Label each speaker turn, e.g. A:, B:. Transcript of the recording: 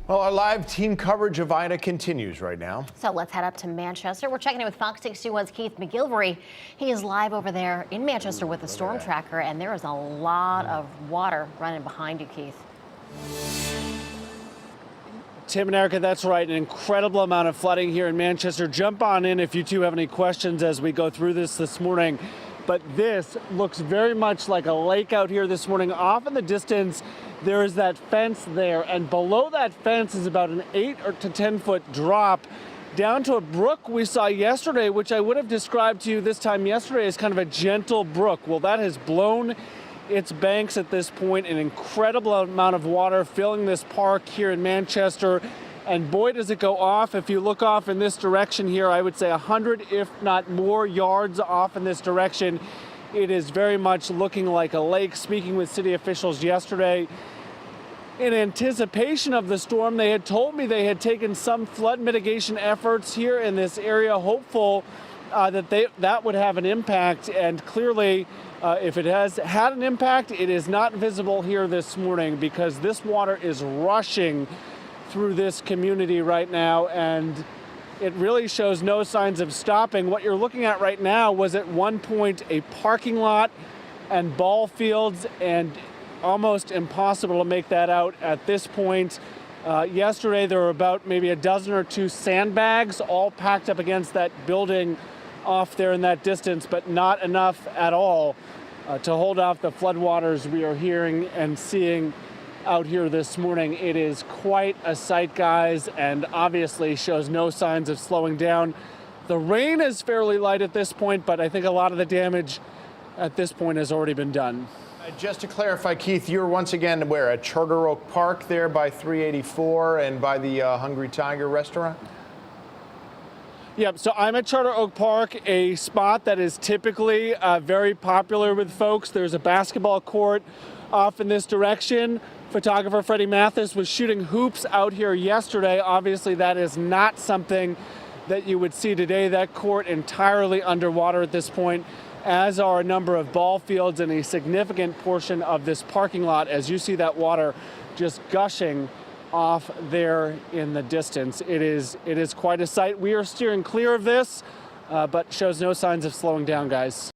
A: Well, our live team coverage of Ida continues right now.
B: So let's head up to Manchester. We're checking in with Fox 61's Keith McGilvery. He is live over there in Manchester with the storm tracker, and there is a lot of water running behind you, Keith.
C: Tim and Erica, that's right. An incredible amount of flooding here in Manchester. Jump on in if you two have any questions as we go through this morning. But this looks very much like a lake out here this morning. Off in the distance, there is that fence there, and below that fence is about an 8 to 10 foot drop down to a brook we saw yesterday, which I would have described to you this time yesterday as kind of a gentle brook. Well, that has blown its banks at this point. An incredible amount of water filling this park here in Manchester. And boy, does it go off. If you look off in this direction here, I would say 100, if not more, yards off in this direction. It is very much looking like a lake. Speaking with city officials yesterday, in anticipation of the storm, they had told me they had taken some flood mitigation efforts here in this area, hopeful that would have an impact. And clearly, if it has had an impact, it is not visible here this morning because this water is rushing through this community right now, and it really shows no signs of stopping. What you're looking at right now was at one point a parking lot and ball fields, and almost impossible to make that out at this point. Yesterday there were about maybe a dozen or two sandbags all packed up against that building off there in that distance, but not enough at all to hold off the floodwaters we are hearing and seeing out here this morning. It is quite a sight, guys, and obviously shows no signs of slowing down. The rain is fairly light at this point, but I think a lot of the damage at this point has already been done.
A: Just to clarify, Keith, you're once again where? At Charter Oak Park there by 384 and by the Hungry Tiger restaurant?
C: Yep, so I'm at Charter Oak Park, a spot that is typically very popular with folks. There's a basketball court off in this direction. Photographer Freddie Mathis was shooting hoops out here yesterday. Obviously, that is not something that you would see today. That court entirely underwater at this point, as are a number of ball fields and a significant portion of this parking lot, as you see that water just gushing off there in the distance. It is quite a sight. We are steering clear of this, but shows no signs of slowing down, guys.